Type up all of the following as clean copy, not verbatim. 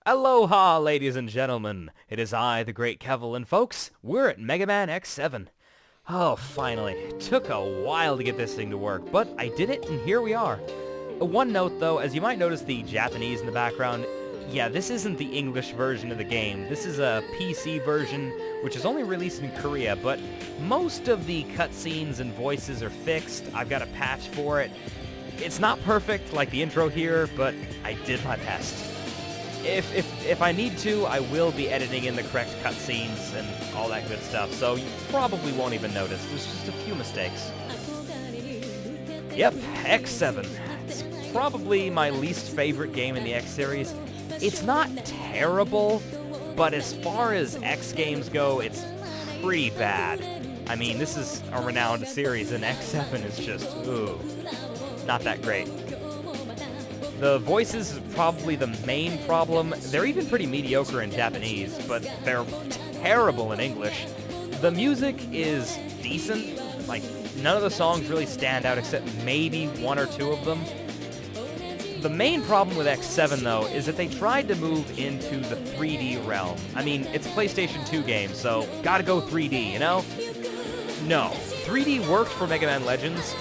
Aloha, ladies and gentlemen. It is I, the great Kevvl, and folks, we're at Mega Man X7. Oh, finally. It took a while to get this thing to work, but I did it, and here we are. One note, though, as you might notice the Japanese in the background, yeah, this isn't the English version of the game. This is a PC version, which is only released in Korea, but most of the cutscenes and voices are fixed. I've got a patch for it. It's not perfect, like the intro here, but I did my best. If I need to, I will be editing in the correct cutscenes and all that good stuff, so you probably won't even notice. There's just a few mistakes. Yep, X7. It's probably my least favorite game in the X series. It's not terrible, but as far as X games go, it's pretty bad. I mean, this is a renowned series, and X7 is just, ooh, not that great. The voices is probably the main problem. They're even pretty mediocre in Japanese, but they're terrible in English. The music is decent. Like, none of the songs really stand out except maybe one or two of them. The main problem with X7, though, is that they tried to move into the 3D realm. I mean, it's a PlayStation 2 game, so gotta go 3D, you know? No. 3D worked for Mega Man Legends.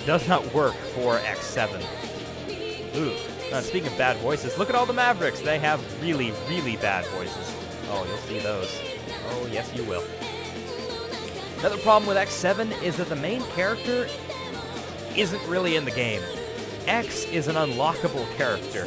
Does not work for X7. Ooh. Speaking of bad voices, look at all the Mavericks. They have really, really bad voices. Oh, you'll see those. Oh, yes, you will. Another problem with X7 is that the main character isn't really in the game. X is an unlockable character.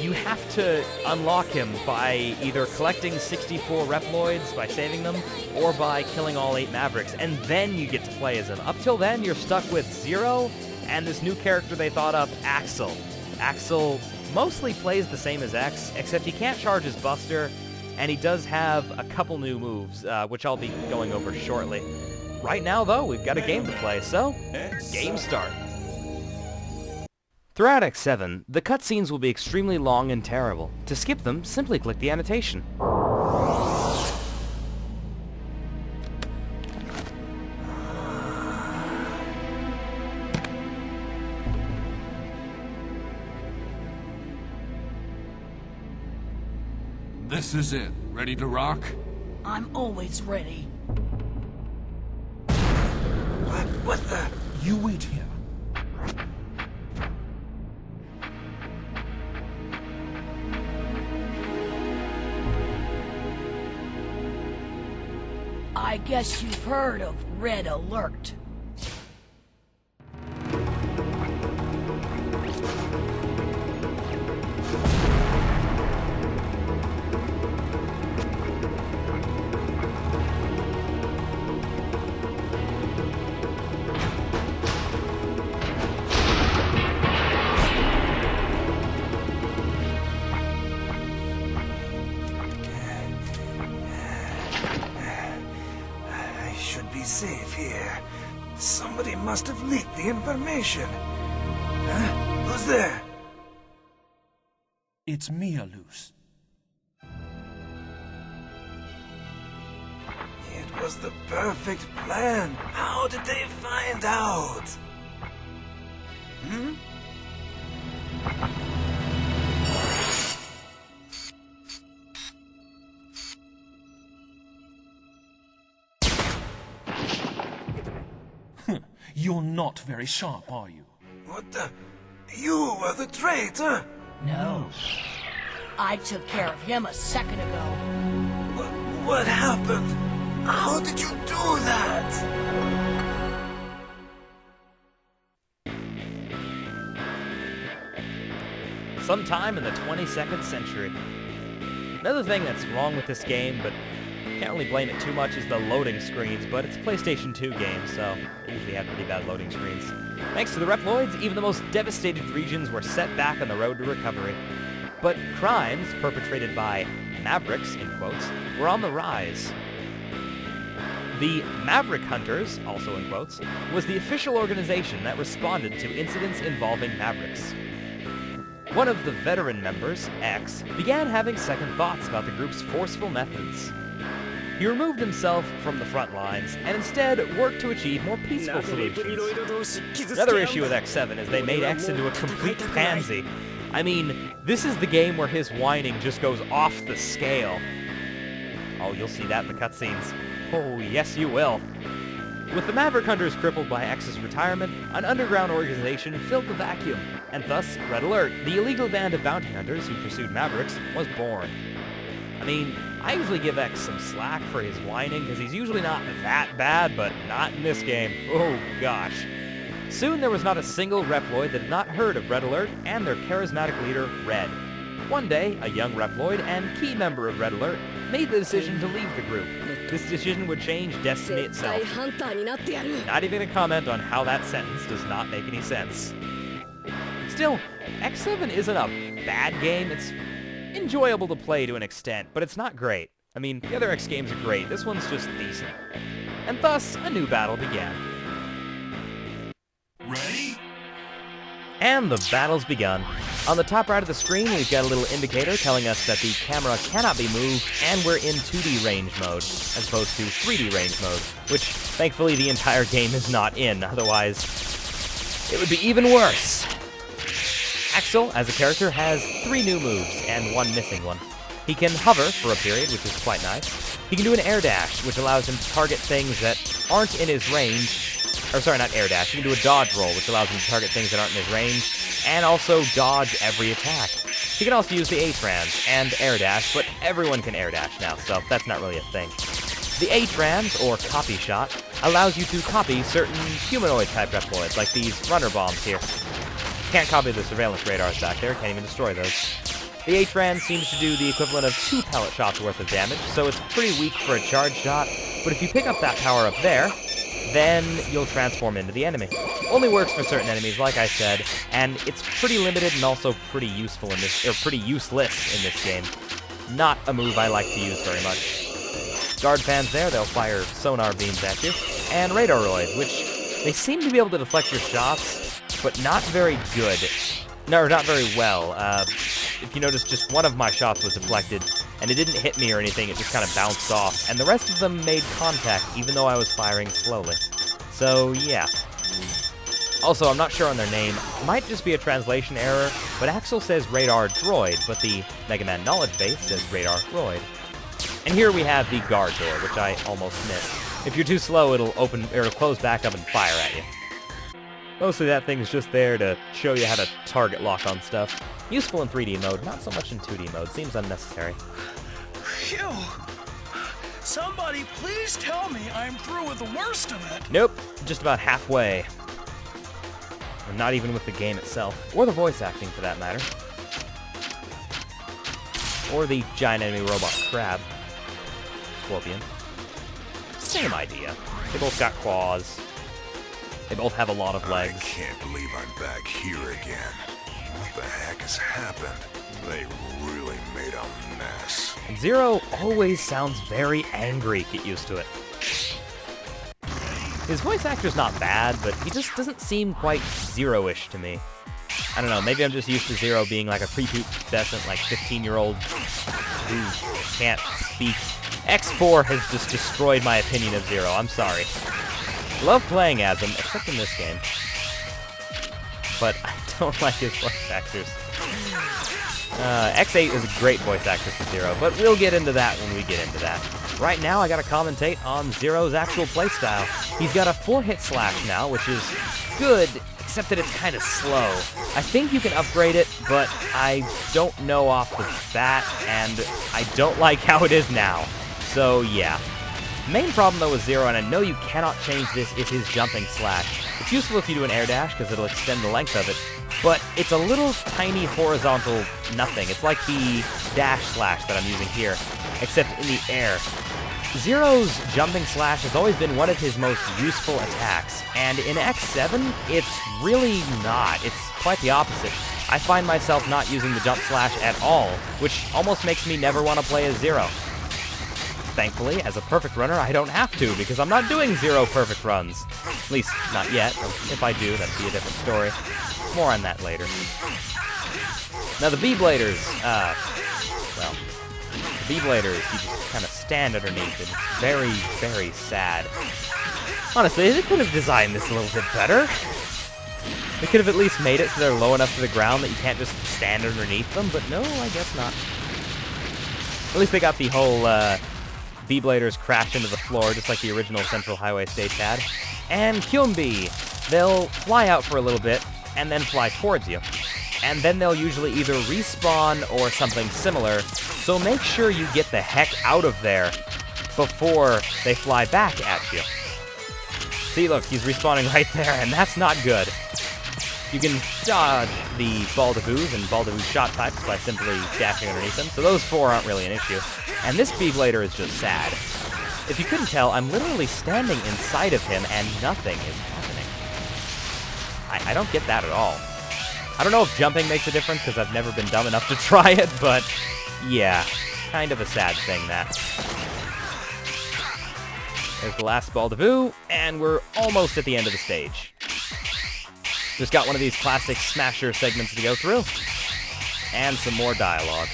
You have to unlock him by either collecting 64 Reploids by saving them, or by killing all 8 Mavericks, and then you get to play as him. Up till then, you're stuck with Zero, and this new character they thought up, Axel. Axel mostly plays the same as X, except he can't charge his Buster, and he does have a couple new moves, which I'll be going over shortly. Right now, though, we've got a game to play, so game start. Throughout X7, the cutscenes will be extremely long and terrible. To skip them, simply click the annotation. This is it. Ready to rock? I'm always ready. What the? You wait here. I guess you've heard of Red Alert. Safe here. Somebody must have leaked the information. Huh? Who's there? It's me, Alus. It was the perfect plan. How did they find out? Hmm? You're not very sharp, are you? What the? You were the traitor? No. I took care of him a second ago. What happened? How did you do that? Sometime in the 22nd century. Another thing that's wrong with this game, but can't really blame it too much, is the loading screens, but it's a PlayStation 2 game, so they usually have pretty bad loading screens. Thanks to the Reploids, even the most devastated regions were set back on the road to recovery. But crimes perpetrated by Mavericks, in quotes, were on the rise. The Maverick Hunters, also in quotes, was the official organization that responded to incidents involving Mavericks. One of the veteran members, X, began having second thoughts about the group's forceful methods. He removed himself from the front lines and instead worked to achieve more peaceful solutions. Another issue with X7 is they made X into a complete pansy. I mean, this is the game where his whining just goes off the scale. Oh, you'll see that in the cutscenes. Oh, yes you will. With the Maverick Hunters crippled by X's retirement, an underground organization filled the vacuum, and thus Red Alert, the illegal band of bounty hunters who pursued Mavericks, was born. I mean, I usually give X some slack for his whining, because he's usually not that bad, but not in this game. Oh gosh. Soon there was not a single Reploid that had not heard of Red Alert and their charismatic leader, Red. One day, a young Reploid and key member of Red Alert made the decision to leave the group. This decision would change destiny itself. Not even a comment on how that sentence does not make any sense. Still, X7 isn't a bad game. It's enjoyable to play to an extent, but it's not great. I mean, the other X games are great. This one's just decent. And thus, a new battle began. Ready? And the battle's begun. On the top right of the screen, we've got a little indicator telling us that the camera cannot be moved, and we're in 2D range mode, as opposed to 3D range mode, which, thankfully, the entire game is not in, otherwise it would be even worse. Axel, as a character, has 3 new moves, and 1 missing one. He can hover for a period, which is quite nice. He can do an air dash, which allows him to target things that aren't in his range. Or sorry, not air dash. He can do a dodge roll, which allows him to target things that aren't in his range, and also dodge every attack. He can also use the A-trans and air dash, but everyone can air dash now, so that's not really a thing. The A-trans, or copy shot, allows you to copy certain humanoid-type Reploids, like these runner bombs here. Can't copy the surveillance radars back there, can't even destroy those. The A-trans seems to do the equivalent of 2 pellet shots worth of damage, so it's pretty weak for a charge shot, but if you pick up that power up there, then you'll transform into the enemy. Only works for certain enemies, like I said, and it's pretty limited and also pretty useful in this, or pretty useless in this game. Not a move I like to use very much. Guard fans there, they'll fire sonar beams at you, and Radaroid, which they seem to be able to deflect your shots, but not very good. No, not very well. If you notice, just one of my shots was deflected, and it didn't hit me or anything, it just kind of bounced off, and the rest of them made contact, even though I was firing slowly. So, yeah. Also, I'm not sure on their name. Might just be a translation error, but Axel says Radar Droid, but the Mega Man Knowledge Base says Radar Droid. And here we have the guard door, which I almost missed. If you're too slow, it'll close back up and fire at you. Mostly that thing's just there to show you how to target lock on stuff. Useful in 3D mode, not so much in 2D mode. Seems unnecessary. Phew! Somebody please tell me I'm through with the worst of it! Nope, just about halfway. And not even with the game itself, or the voice acting for that matter. Or the giant enemy robot crab. Scorpion. Same idea. They both got claws. They both have a lot of legs. I can't believe I'm back here again. What the heck has happened? They really made a mess. And Zero always sounds very angry. Get used to it. His voice actor's not bad, but he just doesn't seem quite Zero-ish to me. I don't know, maybe I'm just used to Zero being like a prepubescent, like 15-year-old who can't speak. X4 has just destroyed my opinion of Zero. I'm sorry. Love playing as him, except in this game. But I don't like his voice actors. X8 is a great voice actor for Zero, but we'll get into that when we get into that. Right now, I gotta commentate on Zero's actual playstyle. He's got a 4-hit slash now, which is good, except that it's kind of slow. I think you can upgrade it, but I don't know off the bat, and I don't like how it is now. So, yeah. Main problem though with Zero, and I know you cannot change this, is his jumping slash. It's useful if you do an air dash because it'll extend the length of it, but it's a little tiny horizontal nothing. It's like the dash slash that I'm using here, except in the air. Zero's jumping slash has always been one of his most useful attacks, and in X7, it's really not. It's quite the opposite. I find myself not using the jump slash at all, which almost makes me never want to play as Zero. Thankfully, as a perfect runner, I don't have to, because I'm not doing 0 perfect runs. At least, not yet. If I do, that'd be a different story. More on that later. Now, the B-Bladers, well, the B-Bladers, you just kind of stand underneath, and it's very, very sad. Honestly, they could have designed this a little bit better. They could have at least made it so they're low enough to the ground that you can't just stand underneath them, but no, I guess not. At least they got the whole B-bladers crash into the floor, just like the original Central Highway stage had. And Kyumbi, they'll fly out for a little bit, and then fly towards you. And then they'll usually either respawn or something similar, so make sure you get the heck out of there before they fly back at you. See, look, he's respawning right there, and that's not good. You can dodge the Baldaboos and Baldaboo shot types by simply dashing underneath them, so those 4 aren't really an issue. And this B-blader is just sad. If you couldn't tell, I'm literally standing inside of him and nothing is happening. I don't get that at all. I don't know if jumping makes a difference because I've never been dumb enough to try it, but yeah, kind of a sad thing, that. There's the last Baldaboo, and we're almost at the end of the stage. Just got one of these classic Smasher segments to go through, and some more dialogue.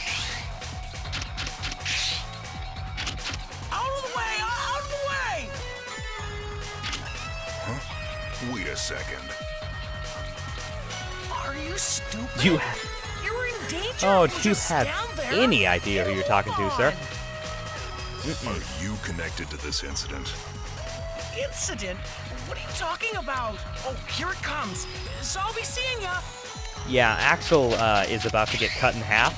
Out of the way! Out of the way! Huh? Wait a second. Are you stupid? You You're in danger. Oh, if do you just have stand there. any idea who you're talking to, sir? Are you connected to this incident? Incident? What are you talking about? Oh, here it comes. So I'll be seeing ya. Yeah, Axel is about to get cut in half.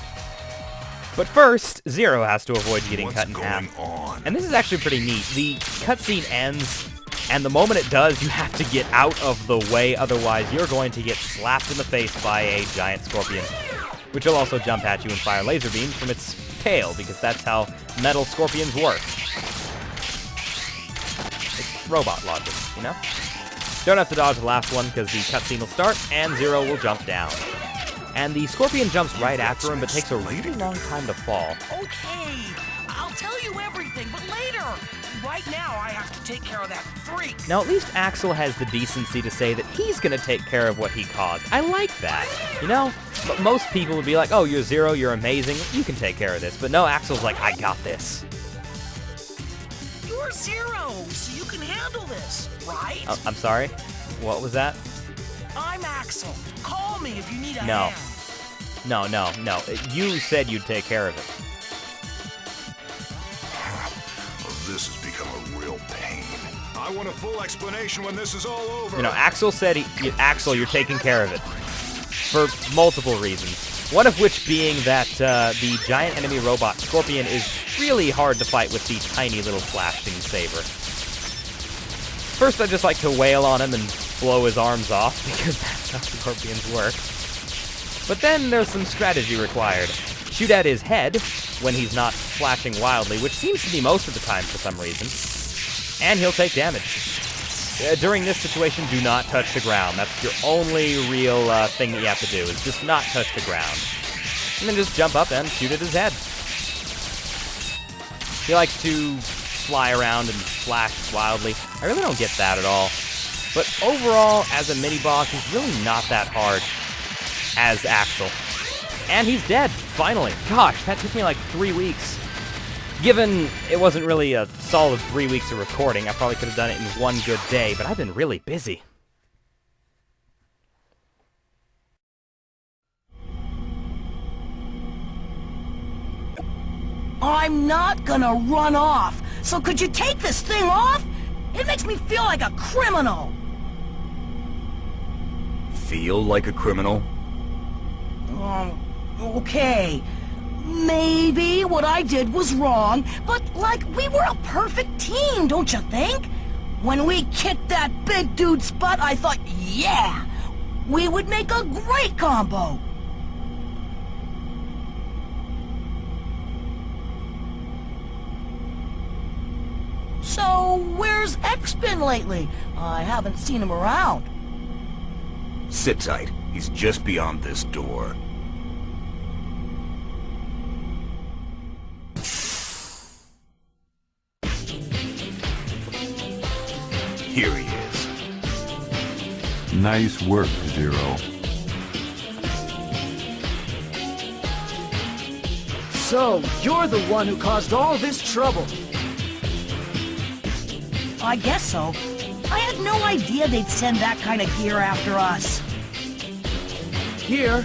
But first, Zero has to avoid getting cut in half. What's going on? And this is actually pretty neat. The cutscene ends, and the moment it does, you have to get out of the way, otherwise you're going to get slapped in the face by a giant scorpion, which will also jump at you and fire laser beams from its tail, because that's how metal scorpions work. It's robot logic, you know? Don't have to dodge the last one, because the cutscene will start, and Zero will jump down. And the scorpion jumps right after him, but takes a really long time to fall. Okay, I'll tell you everything, but later. Right now, I have to take care of that freak. Now, at least Axel has the decency to say that he's going to take care of what he caused. I like that, you know? But most people would be like, oh, you're Zero, you're amazing, you can take care of this. But no, Axel's like, I got this. You're Zero, so you can handle this, right? Oh, I'm sorry? What was that? I'm Axel. Call me if you need a No. hand. No. You said you'd take care of it. This has become a real pain. I want a full explanation when this is all over. You know, Axel said, Axel, you're taking care of it. For multiple reasons. One of which being that the giant enemy robot Scorpion is really hard to fight with the tiny little flashing saber. First, I just like to wail on him and blow his arms off, because that's how Scorpions work. But then there's some strategy required. Shoot at his head when he's not flashing wildly, which seems to be most of the time for some reason, and he'll take damage. During this situation, do not touch the ground. That's your only real thing that you have to do, is just not touch the ground. And then just jump up and shoot at his head. He likes to fly around and flash wildly. I really don't get that at all. But overall, as a mini-boss, he's really not that hard as Axel. And he's dead, finally. Gosh, that took me like 3 weeks. Given it wasn't really a solid 3 weeks of recording, I probably could have done it in one good day, but I've been really busy. I'm not gonna run off, so could you take this thing off? It makes me feel like a criminal. Feel like a criminal? Okay. Maybe what I did was wrong, but, like, we were a perfect team, don't you think? When we kicked that big dude's butt, I thought, yeah, we would make a great combo. So, where's X been lately? I haven't seen him around. Sit tight. He's just beyond this door. Here he is. Nice work, Zero. So, you're the one who caused all this trouble. I guess so. I had no idea they'd send that kind of gear after us. here.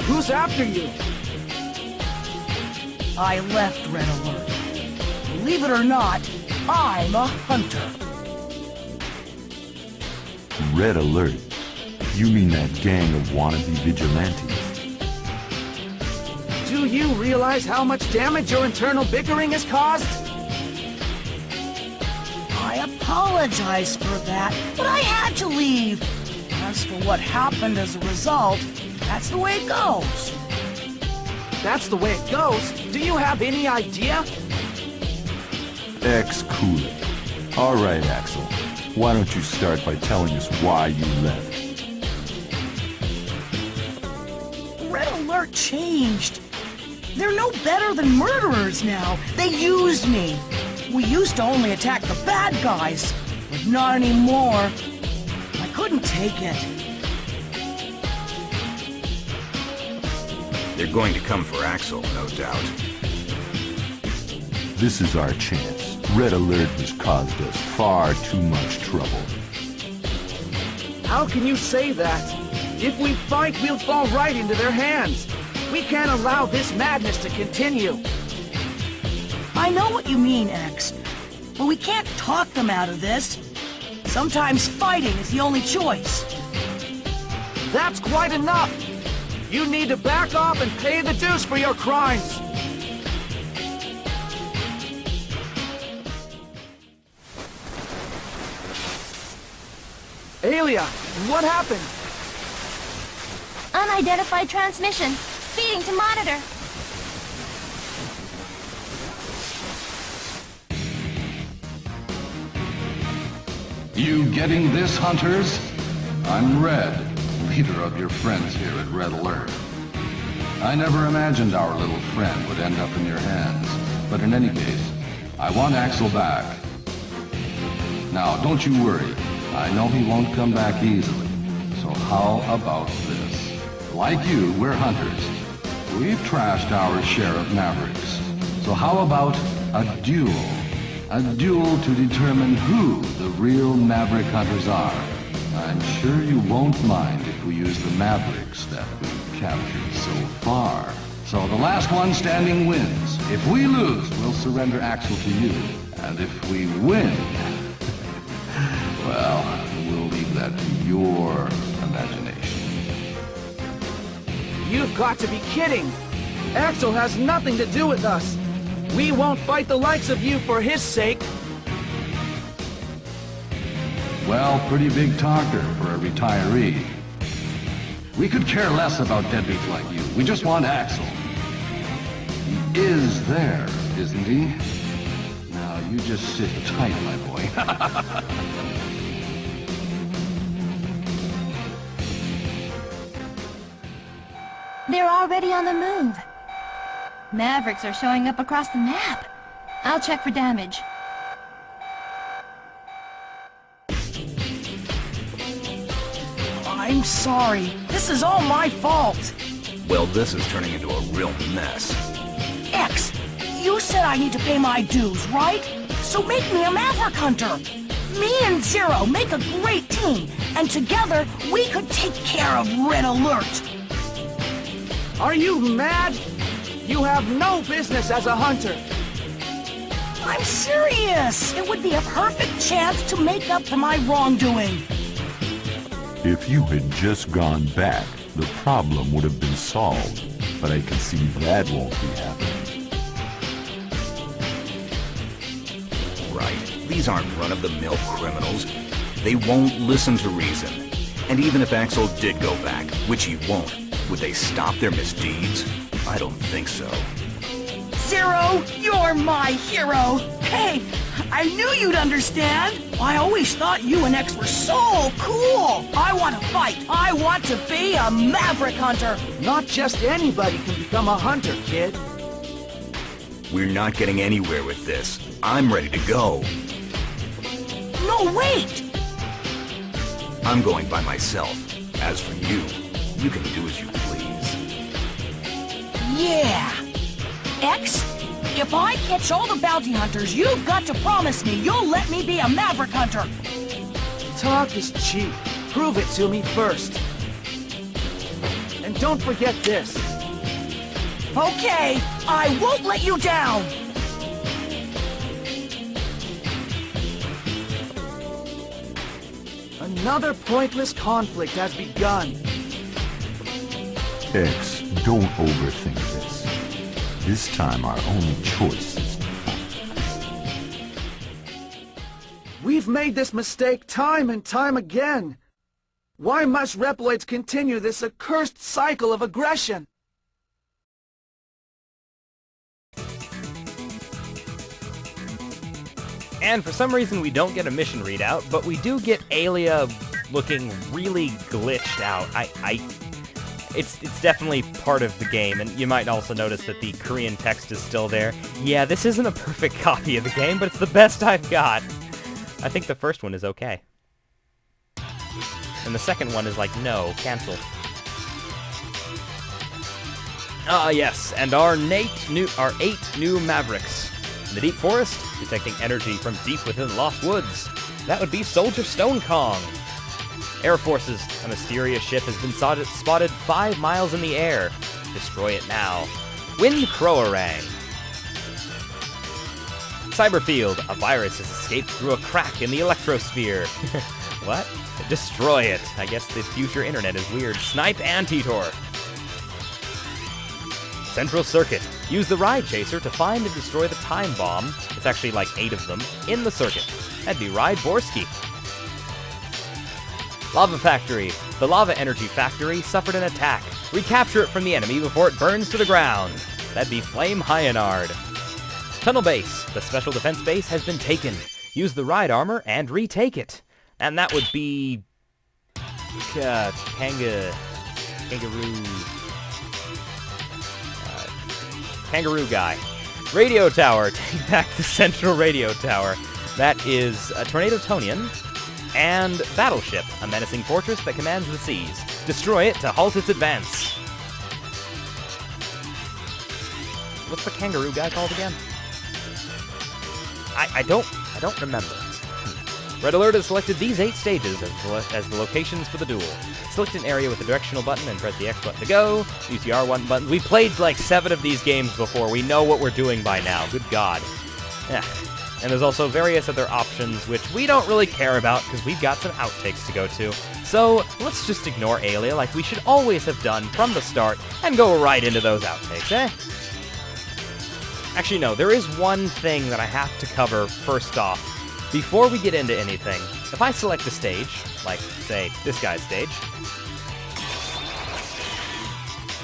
Who's after you? I left Red Alert. Believe it or not, I'm a hunter. Red Alert? You mean that gang of wannabe vigilantes? Do you realize how much damage your internal bickering has caused? I apologize for that, but I had to leave. As for what happened as a result, that's the way it goes. That's the way it goes? Do you have any idea? Cool it. All right, Axel. Why don't you start by telling us why you left? Red Alert changed. They're no better than murderers now. They used me. We used to only attack the bad guys, but not anymore. I couldn't take it. They're going to come for Axel, no doubt. This is our chance. Red Alert has caused us far too much trouble. How can you say that? If we fight, we'll fall right into their hands. We can't allow this madness to continue. I know what you mean, X. But we can't talk them out of this. Sometimes fighting is the only choice. That's quite enough! You need to back off and pay the dues for your crimes! Alia, what happened? Unidentified transmission. Feeding to monitor. You getting this, hunters? I'm Red, leader of your friends here at Red Alert. I never imagined our little friend would end up in your hands, but in any case, I want Axel back. Now, don't you worry. I know he won't come back easily. So how about this? Like you, we're hunters. We've trashed our share of Mavericks. So how about a duel? A duel to determine who the real Maverick hunters are. I'm sure you won't mind if we use the Mavericks that we've captured so far. So the last one standing wins. If we lose, we'll surrender Axel to you. And if we win, well, we'll leave that to your imagination. You've got to be kidding! Axel has nothing to do with us! We won't fight the likes of you for his sake! Well, pretty big talker for a retiree. We could care less about deadbeats like you. We just want Axel. He is there, isn't he? Now, you just sit tight, my boy. They're already on the move. Mavericks are showing up across the map. I'll check for damage. I'm sorry. This is all my fault. Well, this is turning into a real mess. X, you said I need to pay my dues, right? So make me a Maverick Hunter. Me and Zero make a great team, and together we could take care of Red Alert. Are you mad? You have no business as a hunter. I'm serious. It would be a perfect chance to make up for my wrongdoing. If you had just gone back, the problem would have been solved. But I can see that won't be happening. Right. These aren't run-of-the-mill criminals. They won't listen to reason. And even if Axel did go back, which he won't, would they stop their misdeeds? I don't think so. Zero, you're my hero. Hey, I knew you'd understand. I always thought you and X were so cool. I want to fight. I want to be a Maverick Hunter. Not just anybody can become a hunter, kid. We're not getting anywhere with this. I'm ready to go. No, wait. I'm going by myself. As for you, you can do as you please. Yeah. X, if I catch all the bounty hunters, you've got to promise me you'll let me be a Maverick Hunter. Talk is cheap. Prove it to me first. don't forget this. Okay, I won't let you down! Another pointless conflict has begun. X, don't overthink this. This time our only choice is to fight. We've made this mistake time and time again. Why must Reploids continue this accursed cycle of aggression? And for some reason we don't get a mission readout, but we do get Alia looking really glitched out. It's definitely part of the game, and you might also notice that the Korean text is still there. Yeah, this isn't a perfect copy of the game, but it's the best I've got. I think the first one is okay. And the second one is like, no, cancel. Ah, yes, and our 8 new Mavericks. In the deep forest, detecting energy from deep within lost woods. That would be Soldier Stone Kong. Air Forces, a mysterious ship has been spotted 5 miles in the air. Destroy it now. Wind Crowarang. Cyberfield, a virus has escaped through a crack in the electrosphere. What? Destroy it. I guess the future internet is weird. Snipe Antitor. Central Circuit. Use the Ride Chaser to find and destroy the time bomb. It's actually like 8 of them in the circuit. That'd be Ride Borsky. Lava Factory. The lava energy factory suffered an attack. Recapture it from the enemy before it burns to the ground. That'd be Flame Hyanard. Tunnel Base. The special defense base has been taken. Use the ride armor and retake it. And that would be... Kangaroo guy. Radio Tower. Take back the central radio tower. That is a Tornado Tonian. And Battleship, a menacing fortress that commands the seas. Destroy it to halt its advance. What's the kangaroo guy called again? I don't remember. Red Alert has selected these 8 stages as the locations for the duel. Select an area with the directional button and press the X button to go. Use the R1 button. We played like 7 of these games before. We know what we're doing by now. Good God. Yeah. And there's also various other options which we don't really care about because we've got some outtakes to go to. So let's just ignore Alia like we should always have done from the start and go right into those outtakes, eh? Actually, no, there is one thing that I have to cover first off. Before we get into anything, if I select a stage, like, say, this guy's stage,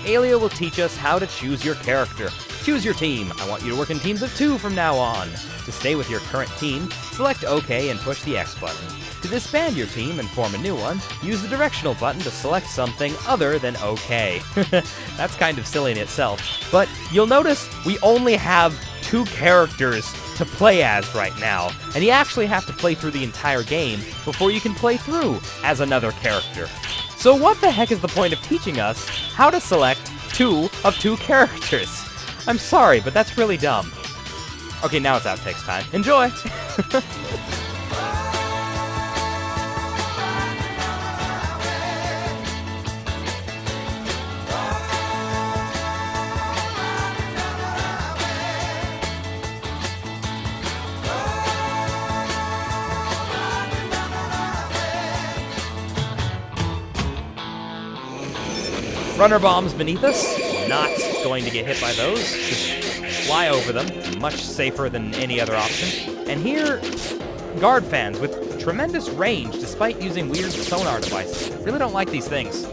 Alia will teach us how to choose your character. Choose your team. I want you to work in teams of 2 from now on. To stay with your current team, select OK and push the X button. To disband your team and form a new one, use the directional button to select something other than OK. That's kind of silly in itself, but you'll notice we only have 2 characters to play as right now, and you actually have to play through the entire game before you can play through as another character. So what the heck is the point of teaching us how to select 2 of 2 characters? I'm sorry, but that's really dumb. Okay, now it's outtakes time. Enjoy! Runner bombs beneath us. Not going to get hit by those. Just fly over them. Much safer than any other option. And here, guard fans with tremendous range despite using weird sonar devices. Really don't like these things. I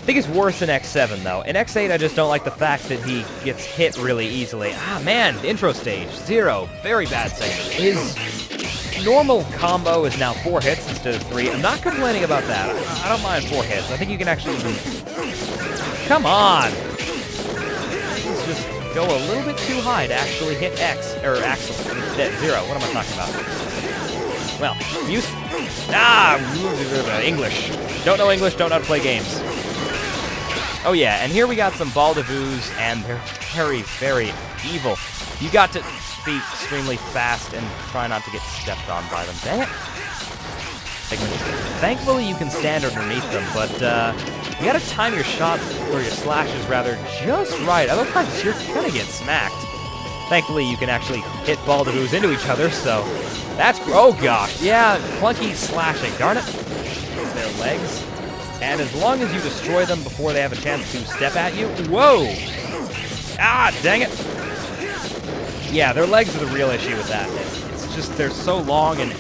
think it's worse in X7 though. In X8 I just don't like the fact that he gets hit really easily. Ah man, the intro stage, 0. Very bad segment. His normal combo is now 4 hits instead of 3. I'm not complaining about that. I don't mind 4 hits. I think you can actually even... Come on! Let's just go a little bit too high to actually hit X, or Axel, 0. What am I talking about? Well, English. Don't know English, don't know how to play games. Oh yeah, and here we got some Baldevoos, and they're very, very evil. You got to be extremely fast and try not to get stepped on by them. Dang it. Segment Thankfully, you can stand underneath them, but you gotta time your shots, or your slashes rather, just right, otherwise you're gonna get smacked. Thankfully, you can actually hit Baldaboos into each other, so that's... Oh gosh, yeah, clunky slashing, darn it. Their legs. And as long as you destroy them before they have a chance to step at you... Whoa! Ah, dang it! Yeah, their legs are the real issue with that. It's just they're so long, and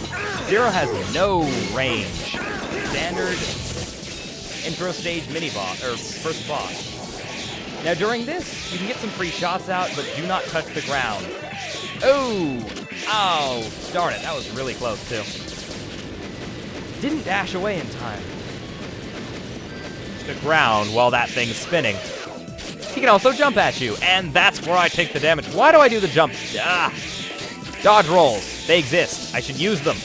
Zero has no range. Standard intro stage mini-boss, or first boss. Now during this, you can get some free shots out, but do not touch the ground. Oh! Oh, darn it, that was really close, too. Didn't dash away in time. The ground while that thing's spinning. He can also jump at you, and that's where I take the damage. Why do I do the jump? Ah! Dodge rolls. They exist. I should use them.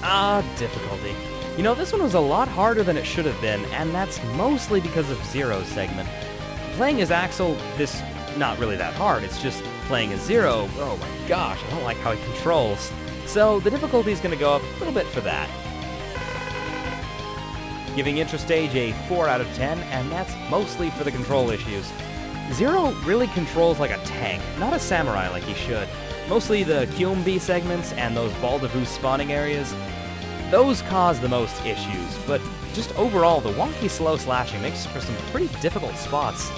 Ah, difficulty. You know, this one was a lot harder than it should have been, and that's mostly because of Zero's segment. Playing as Axel, this not really that hard. It's just playing as Zero. Oh my gosh, I don't like how he controls. So the difficulty is going to go up a little bit for that. Giving Intro Stage a 4 out of 10, and that's mostly for the control issues. Zero really controls like a tank, not a samurai like he should. Mostly the Kyumbi segments and those Baldaboos spawning areas, those cause the most issues, but just overall, the wonky slow slashing makes for some pretty difficult spots.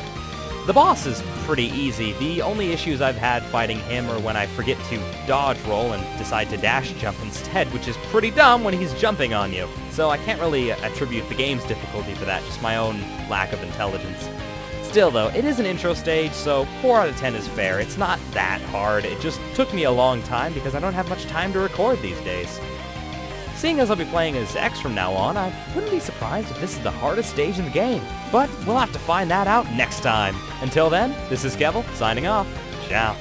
The boss is pretty easy. The only issues I've had fighting him are when I forget to dodge roll and decide to dash jump instead, which is pretty dumb when he's jumping on you. So I can't really attribute the game's difficulty for that, just my own lack of intelligence. Still though, it is an intro stage, so 4 out of 10 is fair. It's not that hard. It just took me a long time because I don't have much time to record these days. Seeing as I'll be playing as X from now on, I wouldn't be surprised if this is the hardest stage in the game. But we'll have to find that out next time. Until then, this is Kevvl, signing off. Ciao.